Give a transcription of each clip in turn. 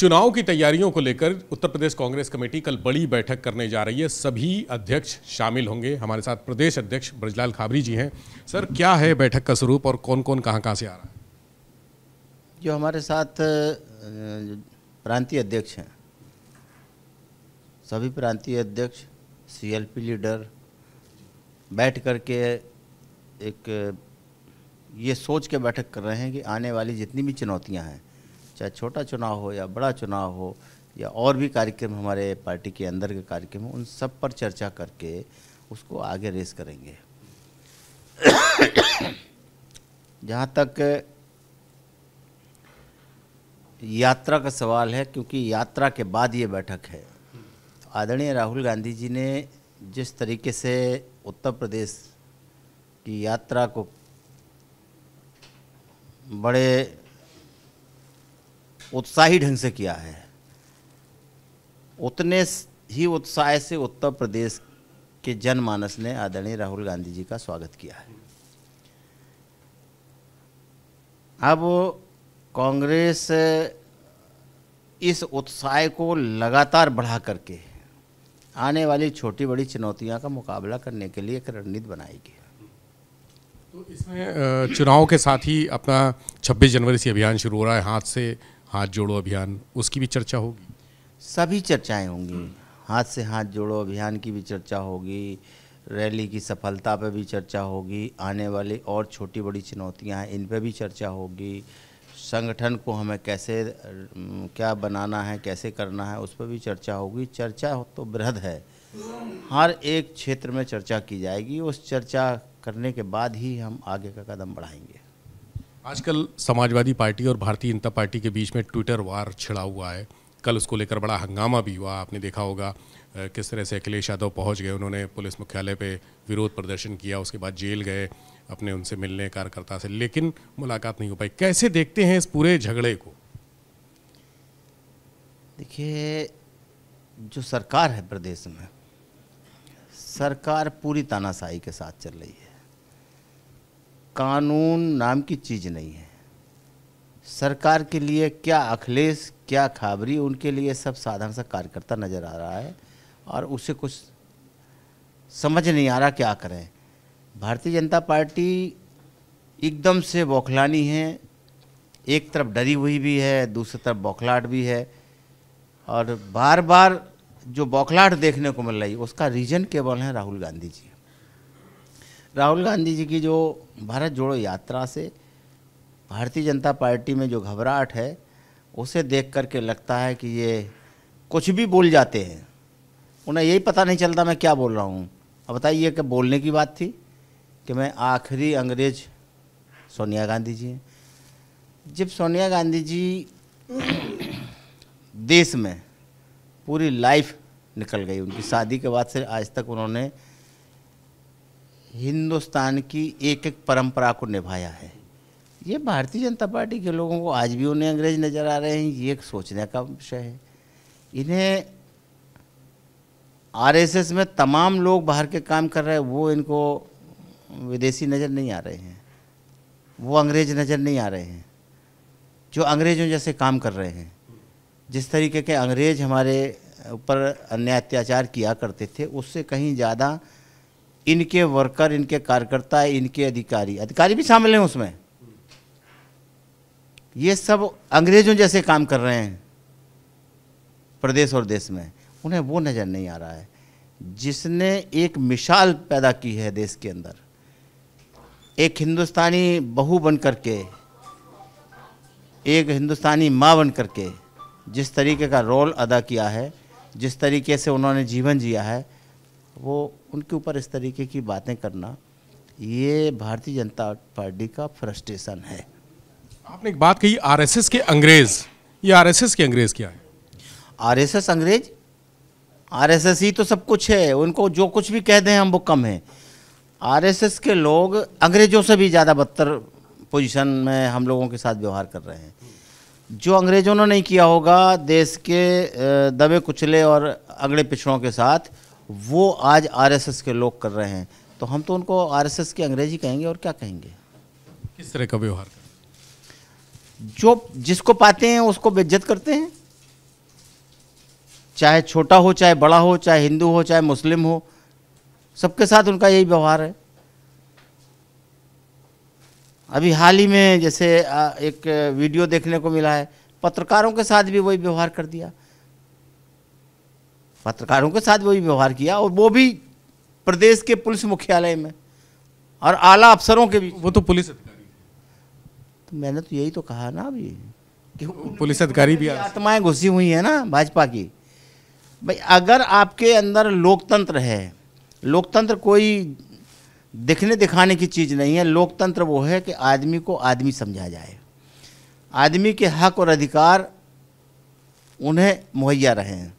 चुनाव की तैयारियों को लेकर उत्तर प्रदेश कांग्रेस कमेटी कल बड़ी बैठक करने जा रही है। सभी अध्यक्ष शामिल होंगे। हमारे साथ प्रदेश अध्यक्ष ब्रजलाल खाबरी जी हैं। सर, क्या है बैठक का स्वरूप और कौन कौन कहां से आ रहा है? जो हमारे साथ प्रांतीय अध्यक्ष हैं, सभी प्रांतीय अध्यक्ष सीएलपी लीडर बैठ करके एक ये सोच के बैठक कर रहे हैं कि आने वाली जितनी भी चुनौतियां हैं, चाहे छोटा चुनाव हो या बड़ा चुनाव हो या और भी कार्यक्रम हमारे पार्टी के अंदर के कार्यक्रम हो, उन सब पर चर्चा करके उसको आगे रेस करेंगे। जहाँ तक यात्रा का सवाल है, क्योंकि यात्रा के बाद ये बैठक है, आदरणीय राहुल गांधी जी ने जिस तरीके से उत्तर प्रदेश की यात्रा को बड़े उत्साही ढंग से किया है, उतने ही उत्साह से उत्तर प्रदेश के जनमानस ने आदरणीय राहुल गांधी जी का स्वागत किया है। अब कांग्रेस इस उत्साह को लगातार बढ़ा करके आने वाली छोटी बड़ी चुनौतियों का मुकाबला करने के लिए एक रणनीति बनाएगी। तो इसमें चुनाव के साथ ही अपना 26 जनवरी से अभियान शुरू हो रहा है, हाथ से हाथ जोड़ो अभियान, उसकी भी चर्चा होगी। सभी चर्चाएं होंगी। हाथ से हाथ जोड़ो अभियान की भी चर्चा होगी, रैली की सफलता पर भी चर्चा होगी, आने वाली और छोटी बड़ी चुनौतियां हैं इन पर भी चर्चा होगी, संगठन को हमें कैसे क्या बनाना है, कैसे करना है, उस पर भी चर्चा होगी। चर्चा तो बृहद है, हर एक क्षेत्र में चर्चा की जाएगी। उस चर्चा करने के बाद ही हम आगे का कदम बढ़ाएंगे। आजकल समाजवादी पार्टी और भारतीय जनता पार्टी के बीच में ट्विटर वार छिड़ा हुआ है। कल उसको लेकर बड़ा हंगामा भी हुआ। आपने देखा होगा किस तरह से अखिलेश यादव पहुंच गए, उन्होंने पुलिस मुख्यालय पे विरोध प्रदर्शन किया, उसके बाद जेल गए अपने उनसे मिलने कार्यकर्ता से, लेकिन मुलाकात नहीं हो पाई। कैसे देखते हैं इस पूरे झगड़े को? देखिए, जो सरकार है प्रदेश में, सरकार पूरी तानाशाही के साथ चल रही है। कानून नाम की चीज़ नहीं है। सरकार के लिए क्या अखिलेश क्या खाबरी, उनके लिए सब साधारण सा कार्यकर्ता नज़र आ रहा है और उसे कुछ समझ नहीं आ रहा क्या करें। भारतीय जनता पार्टी एकदम से बौखलानी है, एक तरफ डरी हुई भी है, दूसरी तरफ बौखलाहट भी है, और बार बार जो बौखलाहट देखने को मिल रही है उसका रीज़न केवल है राहुल गांधी जी। राहुल गांधी जी की जो भारत जोड़ो यात्रा से भारतीय जनता पार्टी में जो घबराहट है, उसे देख करके लगता है कि ये कुछ भी बोल जाते हैं, उन्हें यही पता नहीं चलता मैं क्या बोल रहा हूँ। अब बताइए कि बोलने की बात थी कि मैं आखिरी अंग्रेज सोनिया गांधी जी हैं। जब सोनिया गांधी जी देश में पूरी लाइफ निकल गई, उनकी शादी के बाद से आज तक उन्होंने हिंदुस्तान की एक एक परंपरा को निभाया है। ये भारतीय जनता पार्टी के लोगों को आज भी उन्हें अंग्रेज नज़र आ रहे हैं, ये एक सोचने का विषय है। इन्हें आरएसएस में तमाम लोग बाहर के काम कर रहे हैं, वो इनको विदेशी नज़र नहीं आ रहे हैं, वो अंग्रेज नज़र नहीं आ रहे हैं जो अंग्रेज़ों जैसे काम कर रहे हैं। जिस तरीके के अंग्रेज हमारे ऊपर अन्याय अत्याचार किया करते थे, उससे कहीं ज़्यादा इनके वर्कर, इनके कार्यकर्ता, इनके अधिकारी भी शामिल हैं उसमें। ये सब अंग्रेजों जैसे काम कर रहे हैं प्रदेश और देश में, उन्हें वो नज़र नहीं आ रहा है जिसने एक मिसाल पैदा की है देश के अंदर। एक हिंदुस्तानी बहू बन करके, एक हिंदुस्तानी माँ बन करके जिस तरीके का रोल अदा किया है, जिस तरीके से उन्होंने जीवन जिया है, वो उनके ऊपर इस तरीके की बातें करना, ये भारतीय जनता पार्टी का फ्रस्ट्रेशन है। आपने एक बात कही, आरएसएस के अंग्रेज। ये आरएसएस के अंग्रेज क्या है? आरएसएस अंग्रेज, आरएसएस ही तो सब कुछ है। उनको जो कुछ भी कह दें हम वो कम है। आरएसएस के लोग अंग्रेजों से भी ज़्यादा बदतर पोजीशन में हम लोगों के साथ व्यवहार कर रहे हैं। जो अंग्रेजों ने नहीं किया होगा देश के दबे कुचले और अगड़े पिछड़ों के साथ, वो आज आरएसएस के लोग कर रहे हैं। तो हम तो उनको आरएसएस के अंग्रेज ही कहेंगे, और क्या कहेंगे। किस तरह का व्यवहार? जो जिसको पाते हैं उसको बेइज्जत करते हैं, चाहे छोटा हो, चाहे बड़ा हो, चाहे हिंदू हो, चाहे मुस्लिम हो, सबके साथ उनका यही व्यवहार है। अभी हाल ही में जैसे एक वीडियो देखने को मिला है, पत्रकारों के साथ भी वही व्यवहार कर दिया, पत्रकारों के साथ वही व्यवहार किया, और वो भी प्रदेश के पुलिस मुख्यालय में और आला अफसरों के भी। वो तो पुलिस अधिकारी, तो मैंने तो यही तो कहा ना अभी कि पुलिस अधिकारी भी आत्माएं घुसी हुई है ना भाजपा की। भाई अगर आपके अंदर लोकतंत्र है, लोकतंत्र कोई दिखने दिखाने की चीज़ नहीं है, लोकतंत्र वो है कि आदमी को आदमी समझा जाए, आदमी के हक और अधिकार उन्हें मुहैया रहें,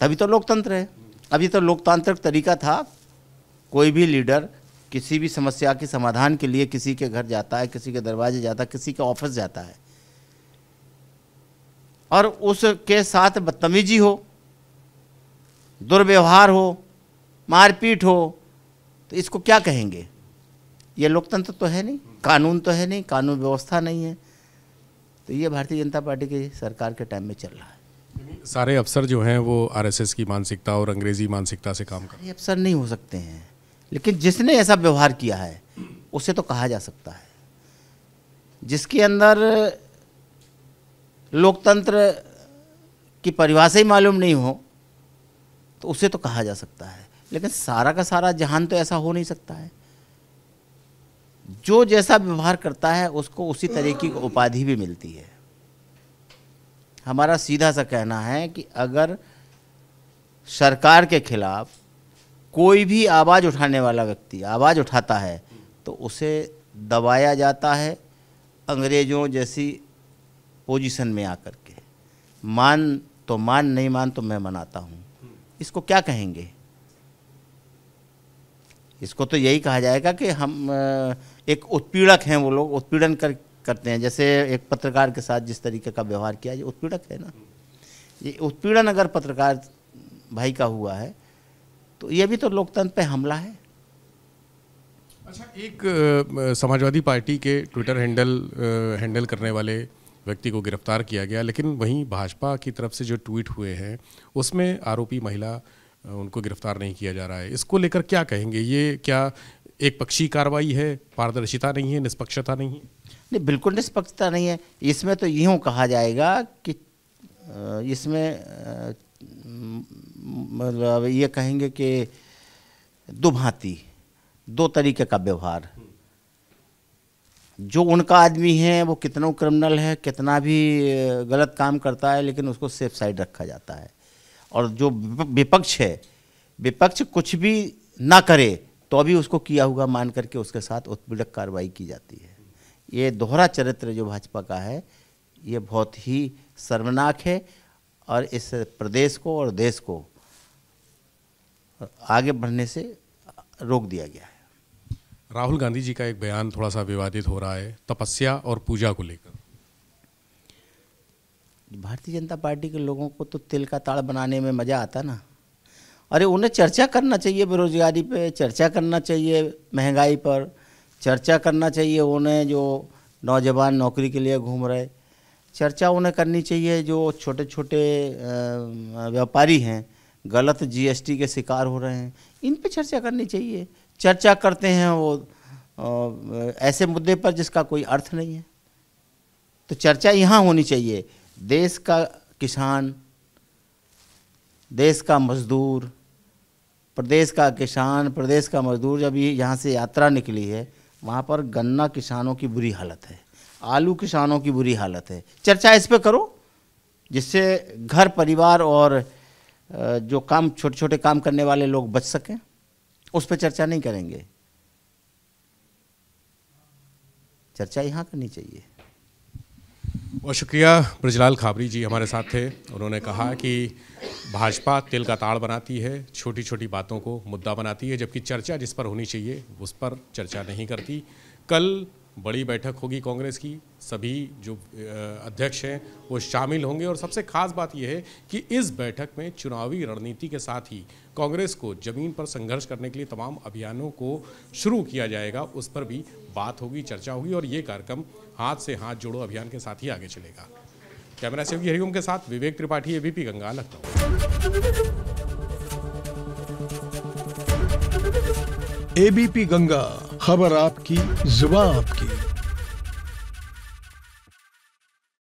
तभी तो लोकतंत्र है। अभी तो लोकतांत्रिक तरीका था, कोई भी लीडर किसी भी समस्या के समाधान के लिए किसी के घर जाता है, किसी के दरवाजे जाता है, किसी के ऑफिस जाता है, और उसके साथ बदतमीजी हो, दुर्व्यवहार हो, मारपीट हो, तो इसको क्या कहेंगे? ये लोकतंत्र तो है नहीं, कानून तो है नहीं, कानून व्यवस्था नहीं है। तो ये भारतीय जनता पार्टी की सरकार के टाइम में चल रहा है। सारे अफसर जो हैं वो आरएसएस की मानसिकता और अंग्रेजी मानसिकता से काम कर रहे हैं। अफसर नहीं हो सकते हैं, लेकिन जिसने ऐसा व्यवहार किया है उसे तो कहा जा सकता है। जिसके अंदर लोकतंत्र की परिभाषा ही मालूम नहीं हो तो उसे तो कहा जा सकता है, लेकिन सारा का सारा जहान तो ऐसा हो नहीं सकता है। जो जैसा व्यवहार करता है उसको उसी तरीके की उपाधि भी मिलती है। हमारा सीधा सा कहना है कि अगर सरकार के खिलाफ कोई भी आवाज़ उठाने वाला व्यक्ति आवाज़ उठाता है तो उसे दबाया जाता है अंग्रेज़ों जैसी पोजीशन में आकर के। मान तो मान, नहीं मान तो मैं मनाता हूँ। इसको क्या कहेंगे? इसको तो यही कहा जाएगा कि हम एक उत्पीड़क हैं, वो लोग उत्पीड़न करते हैं। जैसे एक पत्रकार के साथ जिस तरीके का व्यवहार किया, ये उत्पीड़क है ना। ये उत्पीड़न अगर पत्रकार भाई का हुआ है तो ये भी तो लोकतंत्र पे हमला है। अच्छा, एक समाजवादी पार्टी के ट्विटर हैंडल करने वाले व्यक्ति को गिरफ्तार किया गया, लेकिन वहीं भाजपा की तरफ से जो ट्वीट हुए हैं उसमें आरोपी महिला उनको गिरफ्तार नहीं किया जा रहा है। इसको लेकर क्या कहेंगे? ये क्या एक पक्षी कार्रवाई है, पारदर्शिता नहीं है, निष्पक्षता नहीं है? नहीं, बिल्कुल निष्पक्षता नहीं है। इसमें तो यूँ कहा जाएगा कि इसमें मतलब ये कहेंगे कि दुभांति, दो तरीके का व्यवहार। जो उनका आदमी है वो कितना क्रिमिनल है, कितना भी गलत काम करता है, लेकिन उसको सेफ साइड रखा जाता है। और जो विपक्ष है, विपक्ष कुछ भी ना करे तो अभी उसको किया हुआ मान करके उसके साथ उत्पीड़क कार्रवाई की जाती है। ये दोहरा चरित्र जो भाजपा का है ये बहुत ही शर्मनाक है और इस प्रदेश को और देश को आगे बढ़ने से रोक दिया गया है। राहुल गांधी जी का एक बयान थोड़ा सा विवादित हो रहा है तपस्या और पूजा को लेकर। भारतीय जनता पार्टी के लोगों को तो तिल का ताड़ बनाने में मज़ा आता ना। अरे उन्हें चर्चा करना चाहिए बेरोजगारी पे, चर्चा करना चाहिए महंगाई पर, चर्चा करना चाहिए उन्हें जो नौजवान नौकरी के लिए घूम रहे, चर्चा उन्हें करनी चाहिए जो छोटे छोटे व्यापारी हैं गलत जीएसटी के शिकार हो रहे हैं, इन पे चर्चा करनी चाहिए। चर्चा करते हैं वो ऐसे मुद्दे पर जिसका कोई अर्थ नहीं है। तो चर्चा यहाँ होनी चाहिए। देश का किसान, देश का मजदूर, प्रदेश का किसान, प्रदेश का मजदूर जब ये यहाँ से यात्रा निकली है वहाँ पर गन्ना किसानों की बुरी हालत है, आलू किसानों की बुरी हालत है। चर्चा इस पे करो जिससे घर परिवार और जो काम छोटे छोटे काम करने वाले लोग बच सकें। उस पर चर्चा नहीं करेंगे, चर्चा यहाँ करनी चाहिए। बहुत शुक्रिया। ब्रजलाल खाबरी जी हमारे साथ थे। उन्होंने कहा कि भाजपा तिल का ताड़ बनाती है, छोटी छोटी बातों को मुद्दा बनाती है, जबकि चर्चा जिस पर होनी चाहिए उस पर चर्चा नहीं करती। कल बड़ी बैठक होगी कांग्रेस की, सभी जो अध्यक्ष हैं वो शामिल होंगे और सबसे खास बात यह है कि इस बैठक में चुनावी रणनीति के साथ ही कांग्रेस को जमीन पर संघर्ष करने के लिए तमाम अभियानों को शुरू किया जाएगा, उस पर भी बात होगी, चर्चा होगी और ये कार्यक्रम हाथ से हाथ जोड़ो अभियान के साथ ही आगे चलेगा। कैमरा सहयोगी हरिओम के साथ विवेक त्रिपाठी, एबीपी गंगा, लखनऊ। एबीपी गंगा, खबर आपकी, जुबान आपकी।